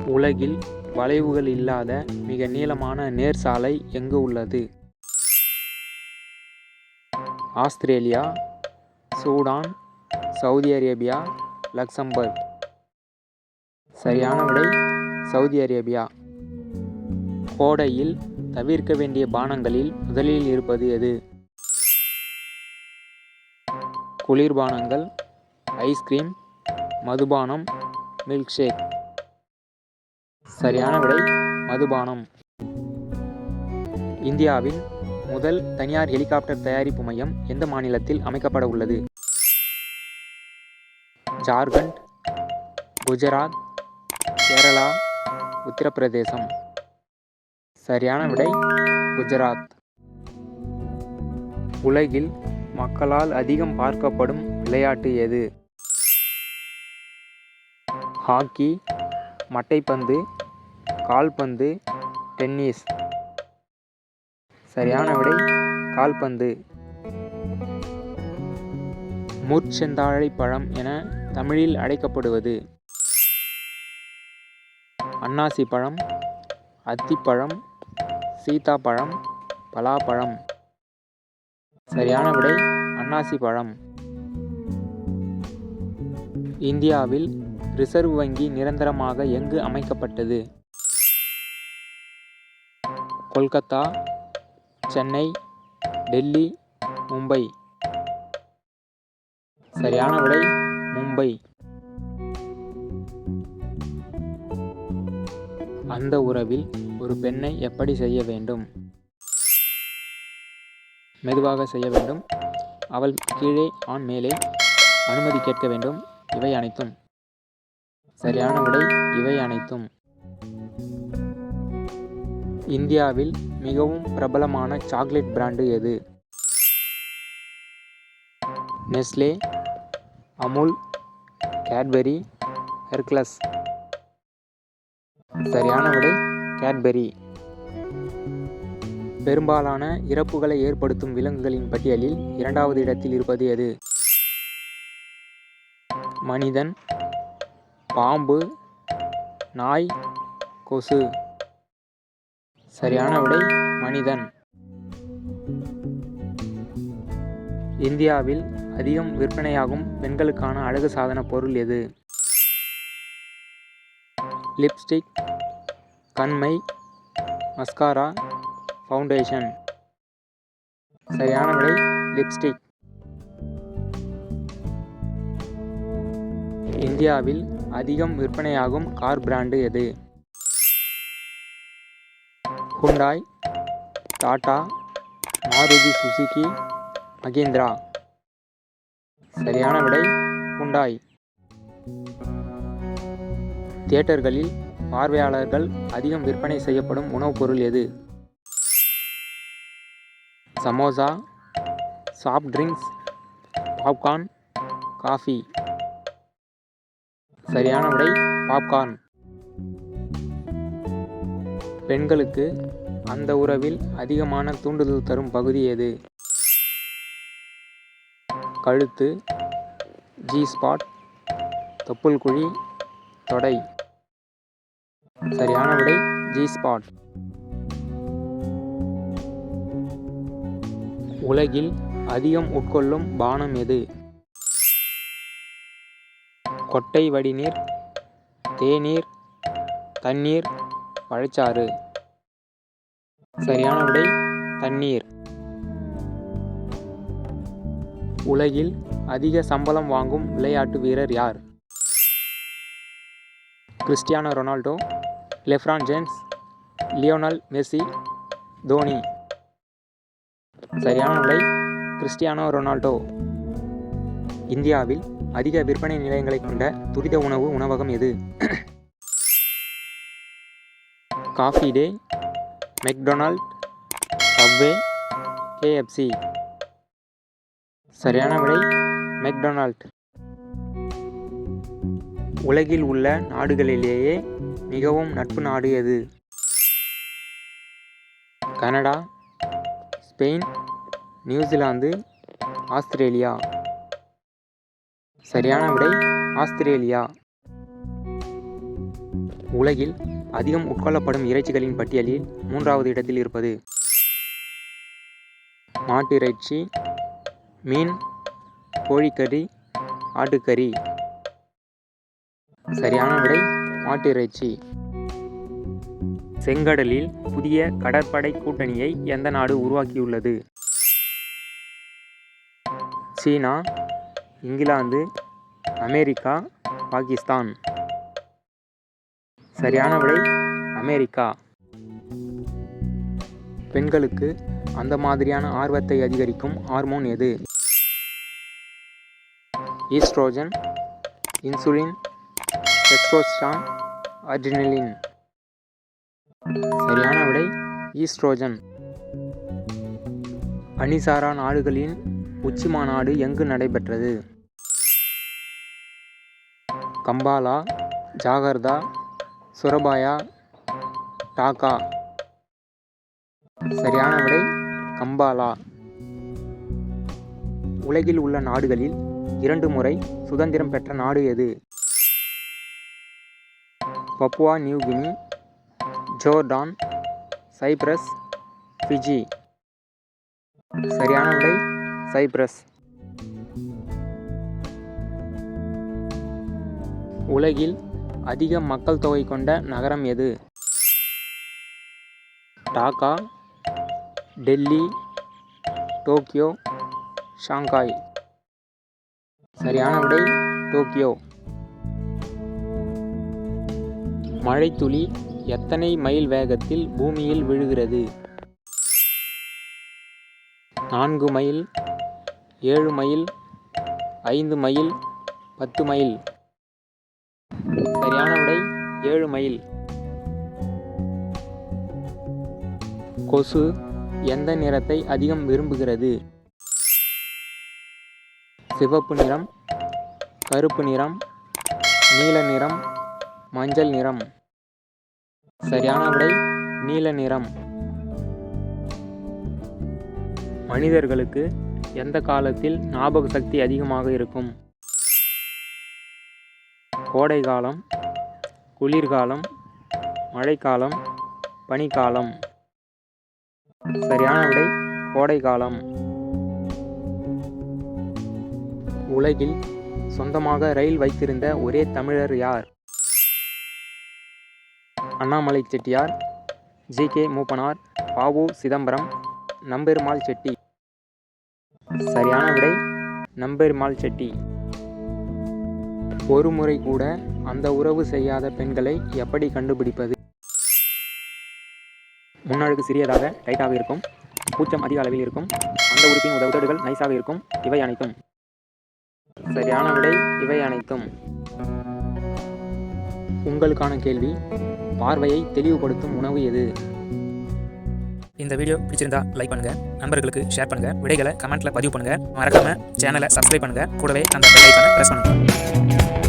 உலகில் வளைவுகள் இல்லாத மிக நீளமான நேர் சாலை எங்கு உள்ளது? Australia, Sudan, Saudi Arabia, Luxembourg. சரியான விடை சவுதி அரேபியா. கோடையில் தவிர்க்க வேண்டிய பானங்களில் முதலில் இருப்பது எது? குளிர்பானங்கள், ஐஸ்கிரீம், மதுபானம், மில்க் ஷேக். சரியான விடை மதுபானம். இந்தியாவின் முதல் தனியார் ஹெலிகாப்டர் தயாரிப்பு மையம் எந்த மாநிலத்தில் அமைக்கப்பட உள்ளது? ஜார்க்கண்ட், குஜராத், கேரளா, உத்தரப்பிரதேசம். சரியான விடை குஜராத். உலகில் மக்களால் அதிகம் பார்க்கப்படும் விளையாட்டு எது? ஹாக்கி, மட்டைப்பந்து, கால்பந்து, டென்னிஸ். சரியான விடை கால்பந்து. முற்செந்தாழை பழம் என தமிழில் அழைக்கப்படுவது? அன்னாசி பழம், அத்திப்பழம், சீதாப்பழம், பலாப்பழம். சரியான விடை அன்னாசி பழம். இந்தியாவில் ரிசர்வ் வங்கி நிரந்தரமாக எங்கு அமைக்கப்பட்டது? கொல்கத்தா, சென்னை, டெல்லி, மும்பை. சரியான விடை மும்பை. அந்த உறவில் ஒரு பெண்ணை எப்படி செய்ய வேண்டும்? மெதுவாக செய்ய வேண்டும். அவள் கீழே, ஆண் மேலே. அனுமதி கேட்க வேண்டும். இவை அனைத்தும். சரியான விடை இவை அனைத்தும். இந்தியாவில் மிகவும் பிரபலமான சாக்லேட் பிராண்டு எது? Nestle, Amul, Cadbury, Hercules. சரியான விடை கேட்பரி. பெரும்பாலான இறப்புகளை ஏற்படுத்தும் விலங்குகளின் பட்டியலில் இரண்டாவது இடத்தில் இருப்பது எது? மனிதன், பாம்பு, நாய், கொசு. சரியான விடை மனிதன். இந்தியாவில் அதிகம் விற்பனையாகும் பெண்களுக்கான அழகு சாதன பொருள் எது? லிப்ஸ்டிக், கண்மை, மஸ்காரா, ஃபவுண்டேஷன். சரியான விடை லிப்ஸ்டிக். இந்தியாவில் அதிகம் விற்பனையாகும் கார் பிராண்டு எது? Hyundai, Tata, Maruti Suzuki, Mahindra. சரியான விடை ஹுண்டாய். தியேட்டர்களில் பார்வையாளர்கள் அதிகம் விற்பனை செய்யப்படும் உணவுப் பொருள் எது? Samosa, soft drinks, popcorn, coffee. சரியான விடை பாப்கார்ன். பெண்களுக்கு அந்த உறவில் அதிகமான தூண்டுதல் தரும் பகுதி எது? கழுத்து, ஜி ஸ்பாட், தொப்புள் குழி, தொடை. சரியான விடை ஜி ஸ்பாட். உலகில் அதிகம் உட்கொள்ளும் பானம் எது? கொட்டை வடிநீர், தேநீர், தண்ணீர், பழச்சாறு. சரியான விடை தண்ணீர். உலகில் அதிக சம்பளம் வாங்கும் விளையாட்டு வீரர் யார்? Cristiano Ronaldo, LeBron James, Lionel Messi, Dhoni. சரியான விடை கிறிஸ்டியானோ ரொனால்டோ. இந்தியாவில் அதிக விற்பனை நிலையங்களை கொண்ட துரித உணவு உணவகம் எது? Coffee day, McDonald, subway, KFC. சரியான விடை மெக்டொனால்ட். உலகில் உள்ள நாடுகளிலேயே மிகவும் நட்பு நாடு எது? Canada, Spain, New Zealand, Australia. சரியான விடை ஆஸ்திரேலியா. உலகில் அதிகம் உட்கொள்ளப்படும் இறைச்சிகளின் பட்டியலில் 3வது இடத்தில் இருப்பது? மாட்டிறைச்சி, மீன், கோழிக்கறி, ஆட்டுக்கறி. சரியான விடை மாட்டிறைச்சி. செங்கடலில் புதிய கடற்படை கூட்டணியை எந்த நாடு உருவாக்கியுள்ளது? சீனா, இங்கிலாந்து, அமெரிக்கா, பாகிஸ்தான். சரியான விடை அமெரிக்கா. பெண்களுக்கு அந்த மாதிரியான ஆர்வத்தை அதிகரிக்கும் ஹார்மோன் எது? Oestrogen, insulin, testosterone, adrenaline. சரியான விடை ஈஸ்ட்ரோஜன். அணிசாரா நாடுகளின் உச்சி மாநாடு எங்கு நடைபெற்றது? Kampala, Jakarta, Surabaya, Dhaka. சரியான விடை கம்பாலா. உலகில் உள்ள நாடுகளில் 2 முறை சுதந்திரம் பெற்ற நாடு எது? Papua new Guinea, Jordan, Cyprus, Fiji. சரியான விடை சைப்ரஸ். உலகில் அதிக மக்கள் தொகை கொண்ட நகரம் எது? Dhaka, Delhi, Tokyo, Shanghai. சரியான விடை டோக்கியோ. மழைத்துளி எத்தனை மைல் வேகத்தில் பூமியில் விழுகிறது? 4 மைல், 7 மைல், 5 மைல், 10 மைல். சரியான விடை 7 மைல். கொசு எந்த நிறத்தை அதிகம் விரும்புகிறது? சிவப்பு நிறம், கருப்பு நிறம், நீல நிறம், மஞ்சள் நிறம். சரியான விடை நீல நிறம். மனிதர்களுக்கு எந்த காலத்தில் ஞாபக சக்தி அதிகமாக இருக்கும்? கோடை காலம், குளிர்காலம், மழைக்காலம், பனிக்காலம். சரியான விடை கோடை காலம். உலகில் சொந்தமாக ரயில் வைத்திருந்த ஒரே தமிழர் யார்? அண்ணாமலை செட்டியார், ஜி.கே. மூப்பனார், வ.உ. சிதம்பரம், நம்பெருமாள் செட்டி. சரியான விடை நம்பெருமாள் செட்டி. ஒரு முறை கூட அந்த உறவு செய்யாத பெண்களை எப்படி கண்டுபிடிப்பது? முன்னழுக்கு சிறியதாக டைட்டாக இருக்கும், கூச்சம் அதிக அளவில் இருக்கும், அந்த உறுப்பின் உதடுகள் நைஸாக இருக்கும். இவை அனைத்தும். சரியான விடை இவை அனைத்தும். உங்களுக்கான கேள்வி, பார்வையை தெளிவுபடுத்தும் உணவு எது? இந்த வீடியோ பிடிச்சிருந்தா லைக் பண்ணுங்க, நண்பர்களுக்கு ஷேர் பண்ணுங்க, விடைகளை கமெண்ட்ல பதிவு பண்ணுங்க, மறக்காம சேனலை சப்ஸ்கிரைப் பண்ணுங்க, கூடவே அந்த பெல் ஐகானை பிரஸ் பண்ணுங்க.